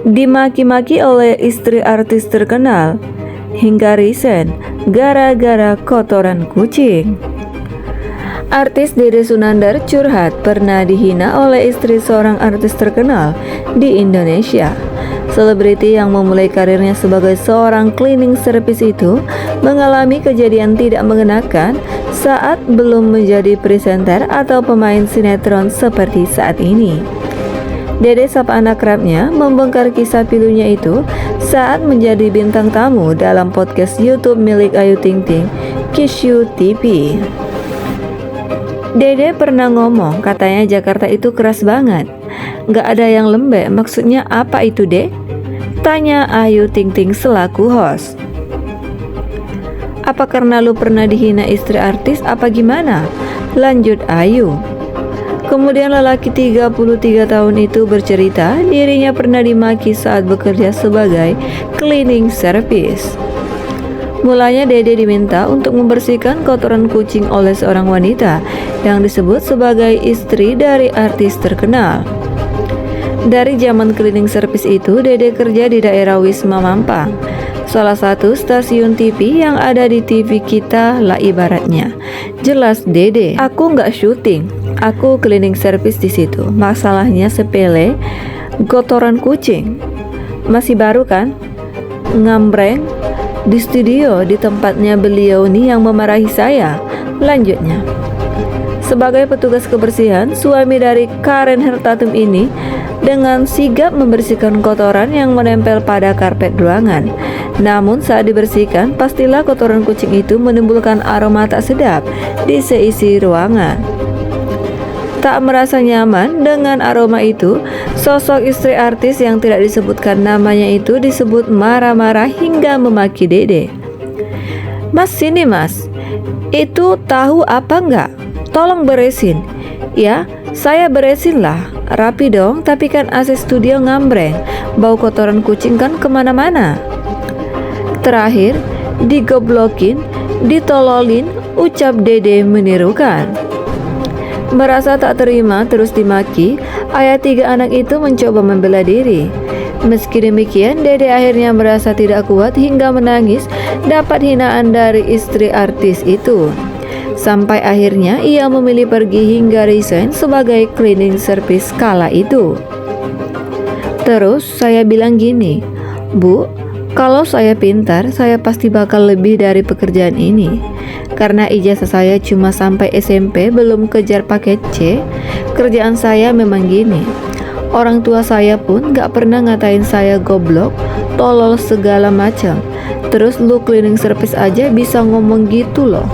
dimaki-maki oleh istri artis terkenal hingga resign gara-gara kotoran kucing. Artis Dede Sunandar curhat pernah dihina oleh istri seorang artis terkenal di Indonesia. Selebriti yang memulai karirnya sebagai seorang cleaning service itu mengalami kejadian tidak mengenakan saat belum menjadi presenter atau pemain sinetron seperti saat ini. Dede, sapaan akrabnya, membongkar kisah pilunya itu saat menjadi bintang tamu dalam podcast YouTube milik Ayu Ting Ting, Kishu TV. Dede pernah ngomong, katanya Jakarta itu keras banget, gak ada yang lembek. Maksudnya apa itu, Dek? Tanya Ayu Ting Ting selaku host. Apa karena lu pernah dihina istri artis apa gimana? Lanjut Ayu. Kemudian lelaki 33 tahun itu bercerita dirinya pernah dimaki saat bekerja sebagai cleaning service. Mulanya Dede diminta untuk membersihkan kotoran kucing oleh seorang wanita yang disebut sebagai istri dari artis terkenal. Dari zaman cleaning service itu, Dede kerja di daerah Wisma Mampang, salah satu stasiun TV yang ada di TV kita lah ibaratnya. Jelas Dede, aku nggak syuting, aku cleaning service di situ. Masalahnya sepele, kotoran kucing. Masih baru kan? Ngambreng di studio di tempatnya beliau nih yang memarahi saya. Lanjutnya, sebagai petugas kebersihan, suami dari Karen Hertatum ini dengan sigap membersihkan kotoran yang menempel pada karpet ruangan. Namun saat dibersihkan, pastilah kotoran kucing itu menimbulkan aroma tak sedap di seisi ruangan. Tak merasa nyaman dengan aroma itu, sosok istri artis yang tidak disebutkan namanya itu disebut marah-marah hingga memaki Dede. Mas, sini mas, itu tahu apa enggak? Tolong beresin. Ya, saya beresin lah, rapi dong, tapi kan AC studio ngambreng, bau kotoran kucing kan kemana-mana. Terakhir, digoblokin, ditololin, ucap Dede menirukan. Merasa tak terima terus dimaki, ayah 3 anak itu mencoba membela diri. Meski demikian, Dede akhirnya merasa tidak kuat hingga menangis dapat hinaan dari istri artis itu. Sampai akhirnya ia memilih pergi hingga resign sebagai cleaning service kala itu. Terus saya bilang gini, Bu, kalau saya pintar, saya pasti bakal lebih dari pekerjaan ini. Karena ijazah saya cuma sampai SMP, belum kejar paket C, kerjaan saya memang gini. Orang tua saya pun gak pernah ngatain saya goblok, tolol segala macam. Terus lu cleaning service aja bisa ngomong gitu loh.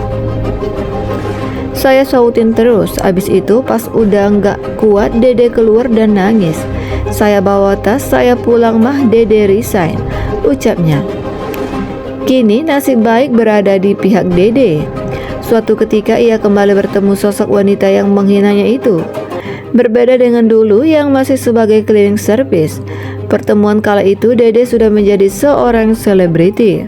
Saya sautin terus. Abis itu pas udah gak kuat, Dede keluar dan nangis. Saya bawa tas, saya pulang mah, Dede resign, ucapnya. Kini nasib baik berada di pihak Dede. Suatu ketika ia kembali bertemu sosok wanita yang menghinanya itu. Berbeda dengan dulu yang masih sebagai cleaning service, pertemuan kala itu Dede sudah menjadi seorang selebriti.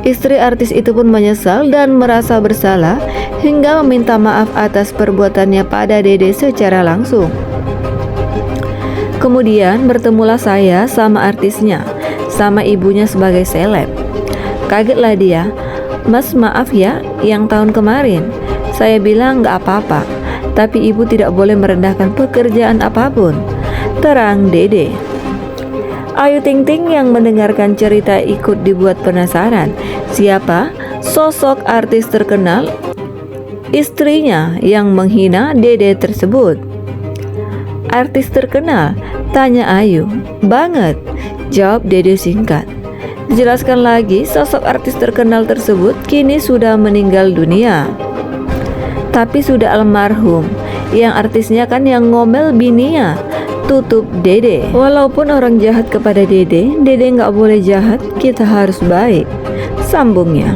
Istri artis itu pun menyesal dan merasa bersalah hingga meminta maaf atas perbuatannya pada Dede secara langsung. Kemudian bertemulah saya sama artisnya, sama ibunya sebagai seleb. Kagetlah dia. Mas, maaf ya, yang tahun kemarin saya bilang gak apa-apa, tapi ibu tidak boleh merendahkan pekerjaan apapun, terang Dede. Ayu Ting Ting yang mendengarkan cerita ikut dibuat penasaran siapa sosok artis terkenal istrinya yang menghina Dede tersebut. Artis terkenal? Tanya Ayu. Banget, jawab Dede singkat. Dijelaskan lagi, sosok artis terkenal tersebut kini sudah meninggal dunia, tapi sudah almarhum. Yang artisnya kan yang ngomel bininya, tutup Dede. Walaupun orang jahat kepada Dede, Dede nggak boleh jahat, kita harus baik, sambungnya.